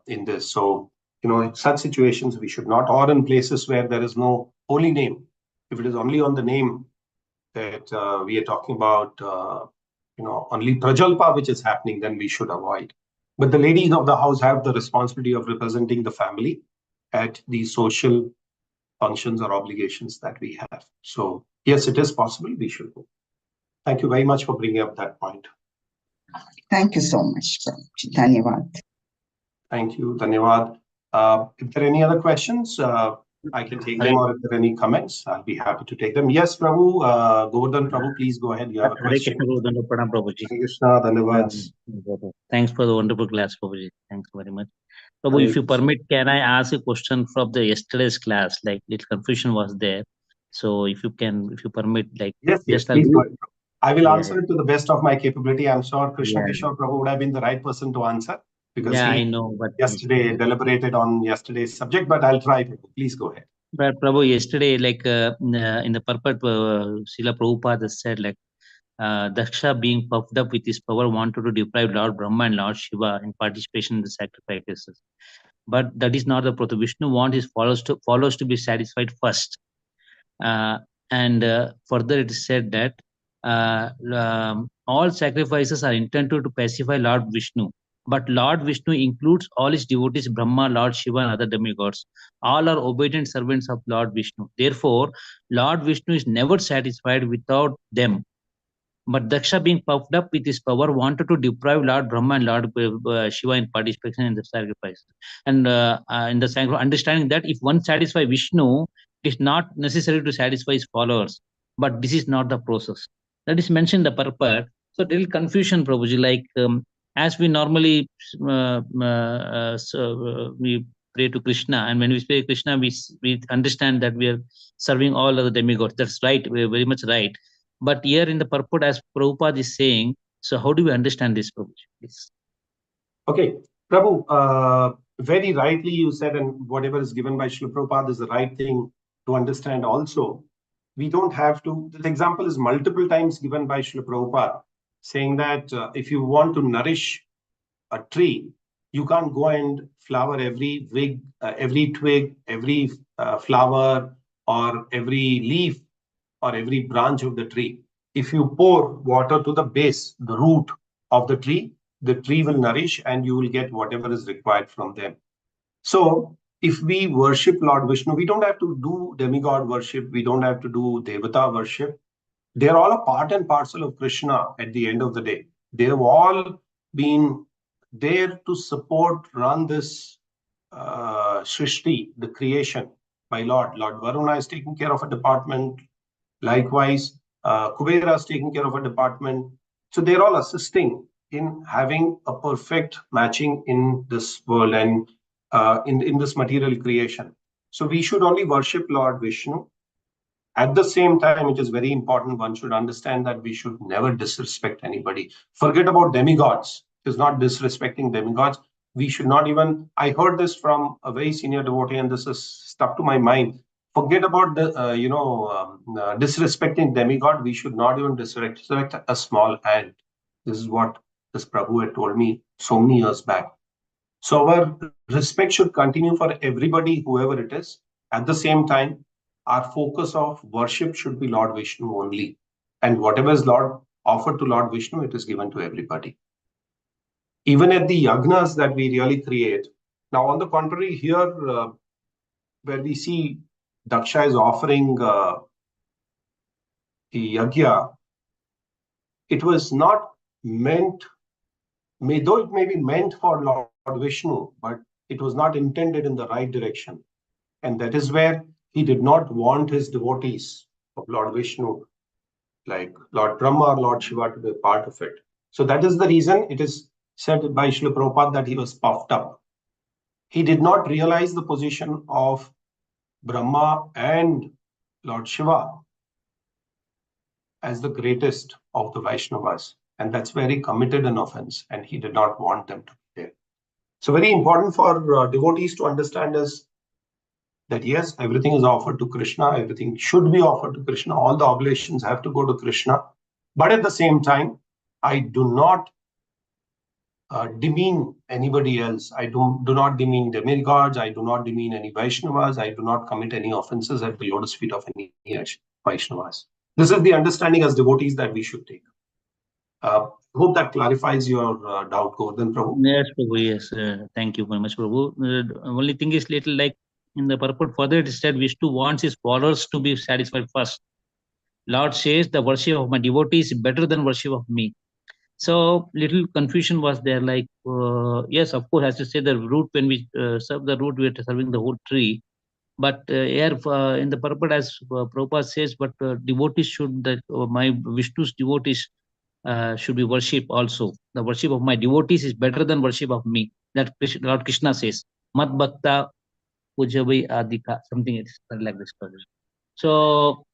in this. So, in such situations, we should not, or in places where there is no holy name. If it is only on the name that we are talking about, only prajalpa which is happening, then we should avoid. But the ladies of the house have the responsibility of representing the family at the social functions or obligations that we have. So, yes, it is possible. We should go. Thank you very much for bringing up that point. Thank you so much, Prabhuji. Dhanyavad. Thank you. Dhanyavad. If there are any other questions, I can take them, or if there are any comments, I'll be happy to take them. Yes, Prabhu, Govardhan Prabhu, please go ahead. You have a question. Krishna, Dhanyavad. Thanks for the wonderful class, Prabhuji. Thanks very much. Prabhu, if you permit, can I ask a question from the yesterday's class? Like, little confusion was there. So if you permit, like, yes, please go ahead. I will answer it to the best of my capability. I'm sure Krishna Kishore Prabhu would have been the right person to answer, because I know, but yesterday deliberated on yesterday's subject, but I'll try. Please go ahead. But Prabhu, yesterday, like in the purport, Srila Prabhupada said, like, Daksha, being puffed up with his power, wanted to deprive Lord Brahma and Lord Shiva in participation in the sacrifices. But that is not the Prabhu. Vishnu wants his followers to be satisfied first. And further it is said that all sacrifices are intended to pacify Lord Vishnu. But Lord Vishnu includes all his devotees, Brahma, Lord Shiva, and other demigods. All are obedient servants of Lord Vishnu. Therefore, Lord Vishnu is never satisfied without them. But Daksha, being puffed up with his power, wanted to deprive Lord Brahma and Lord Shiva in participation in the sacrifice. And in the sacrifice, understanding that if one satisfies Vishnu, it is not necessary to satisfy his followers. But this is not the process. That is mentioned in the purport. So there is confusion, Prabhuji. Like as we normally we pray to Krishna, and when we pray to Krishna, we understand that we are serving all other demigods. That's right. We're very much right. But here in the purport, as Prabhupada is saying, so how do we understand this, Prabhuji? Please. Okay, Prabhu, very rightly you said, and whatever is given by Srila Prabhupada is the right thing to understand also. We don't have to, the example is multiple times given by Srila Prabhupada, saying that if you want to nourish a tree, you can't go and flower every twig, every flower, or every leaf, or every branch of the tree. If you pour water to the base, the root of the tree will nourish and you will get whatever is required from them. So if we worship Lord Vishnu, we don't have to do demigod worship, we don't have to do Devata worship. They're all a part and parcel of Krishna at the end of the day. They have all been there to support, run this Srishti, the creation by Lord. Lord Varuna is taking care of a department. Likewise, Kubera is taking care of a department. So they're all assisting in having a perfect matching in this world and in this material creation. So we should only worship Lord Vishnu. At the same time, it is very important one should understand that we should never disrespect anybody. Forget about demigods. It is not disrespecting demigods. We should not even, I heard this from a very senior devotee, and this has stuck to my mind. Forget about the, disrespecting demigod. We should not even disrespect a small ant. This is what this Prabhu had told me so many years back. So our respect should continue for everybody, whoever it is. At the same time, our focus of worship should be Lord Vishnu only. And whatever is Lord offered to Lord Vishnu, it is given to everybody. Even at the yagnas that we really create. Now, on the contrary, here where we see Daksha is offering the yagya, it was not meant, though it may be meant for Lord Vishnu, but it was not intended in the right direction. And that is where he did not want his devotees of Lord Vishnu, like Lord Brahma or Lord Shiva, to be a part of it. So that is the reason it is said by Srila Prabhupada that he was puffed up. He did not realize the position of Brahma and Lord Shiva as the greatest of the Vaishnavas. And that's where he committed an offense, and he did not want them to be there. So very important for devotees to understand is that yes, everything is offered to Krishna, everything should be offered to Krishna, all the oblations have to go to Krishna. But at the same time, I do not demean anybody else. I do not demean demigods, I do not demean any Vaishnavas, I do not commit any offenses at the lotus feet of any Vaishnavas. This is the understanding as devotees that we should take. Hope that clarifies your doubt, Govardhan Prabhu. Yes, Prabhu, yes. Thank you very much, Prabhu. Only thing is little like in the purport further it said Vishnu wants his followers to be satisfied first. Lord says the worship of my devotee is better than worship of me. So little confusion was there. Like yes, of course, as you say, the root when we serve the root, we are serving the whole tree. But here in the purport, as Prabhupada says, but devotees should that my Vishnu's devotees should be worshipped also. The worship of my devotees is better than worship of me. That Lord Krishna says, Mat Bhakta Pujabai Adika, something like this. So,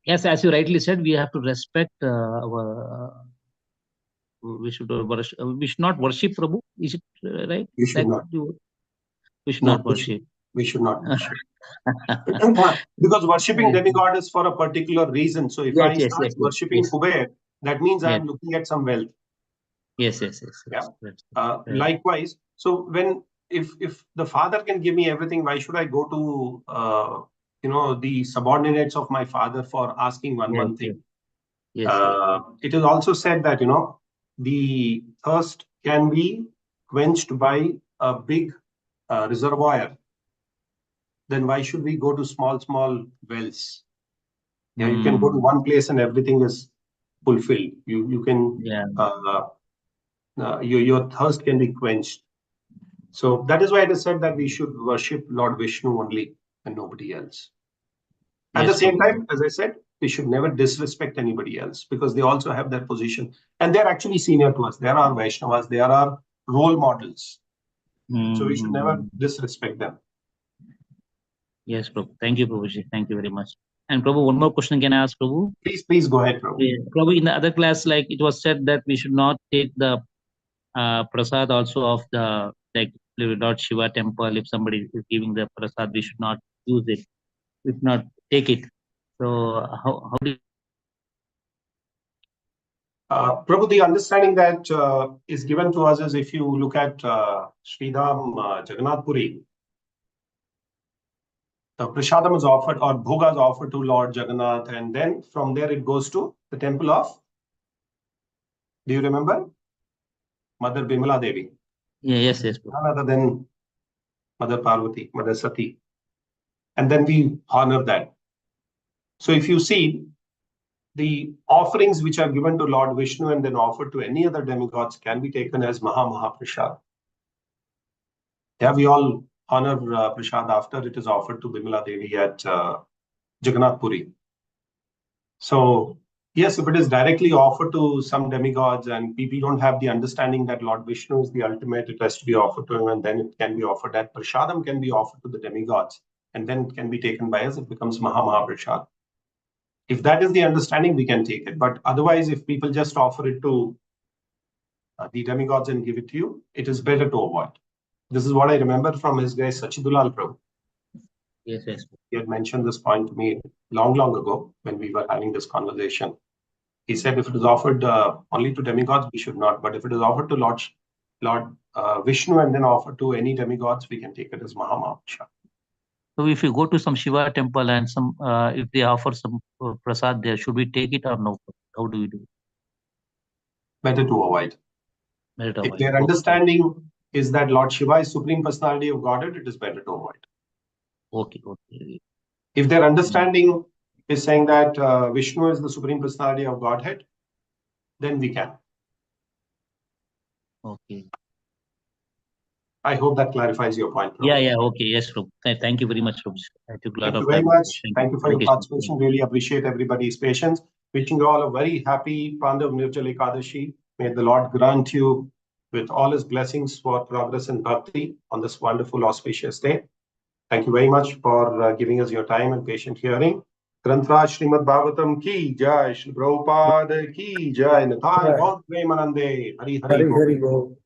yes, as you rightly said, we have to respect our. We should worship. We should not worship Prabhu. Is it right? We should not. We should not worship. We should not worship. Because worshipping demigod is for a particular reason. So if I start worshipping Kuber, that means I am looking at some wealth. Yes. Yeah. Likewise, so if the father can give me everything, why should I go to the subordinates of my father for asking one thing? It is also said that the thirst can be quenched by a big reservoir. Then why should we go to small wells? Yeah, you can go to one place and everything is fulfilled. You can your thirst can be quenched. So that is why it is said that we should worship Lord Vishnu only and nobody else. At the same time, as I said, we should never disrespect anybody else because they also have their position and they're actually senior to us. They are our Vaishnavas. They are our role models. So we should never disrespect them. Yes, Prabhu. Thank you, Prabhuji. Thank you very much. And Prabhu, one more question can I ask, Prabhu? Please go ahead, Prabhu. Prabhu, in the other class, like it was said that we should not take the prasad also of the Lord Shiva temple. If somebody is giving the prasad, we should not use it. We should not take it. So how do you... Prabhu, the understanding that is given to us is if you look at Sridham Jagannath Puri, the prasadam is offered or bhoga is offered to Lord Jagannath, and then from there it goes to the temple of, do you remember? Mother Bimala Devi. Yes. None other than Mother Parvati, Mother Sati. And then we honor that. So if you see, the offerings which are given to Lord Vishnu and then offered to any other demigods can be taken as Mahaprasad. Yeah, we all honor prasad after it is offered to Bimala Devi at Jagannath Puri. So yes, if it is directly offered to some demigods and people don't have the understanding that Lord Vishnu is the ultimate, it has to be offered to him, and then it can be offered. That prashadam can be offered to the demigods, and then it can be taken by us. It becomes Prashad. If that is the understanding, we can take it. But otherwise, if people just offer it to the demigods and give it to you, it is better to avoid. This is what I remember from his guy Sachidulal Prabhu. Yes, yes. He had mentioned this point to me long ago when we were having this conversation. He said if it is offered only to demigods, we should not. But if it is offered to Lord Vishnu and then offered to any demigods, we can take it as Prashad. So if you go to some Shiva temple and some, if they offer some prasad there, should we take it or no? How do we do it? Better to avoid. Better to If avoid. their understanding is that Lord Shiva is Supreme Personality of Godhead, it is better to avoid. Okay, okay. If their understanding is saying that Vishnu is the Supreme Personality of Godhead, then we can. Okay. I hope that clarifies your point, Prabhu. Yeah, okay. Yes, Prabhu. Thank you very much, Prabhu. I took a lot Thank you of very time. much. Thank you for your Thank participation. Really appreciate everybody's patience. Wishing you all a very happy Pandav Nirjal Ekadashi. May the Lord grant you with all his blessings for progress in bhakti on this wonderful auspicious day. Thank you very much for giving us your time and patient hearing. Grantraj Srimad Bhagavatam ki jai, Shri Prabhupada ki jai, Nathai Gaur Premanande, Hari Hari Bol.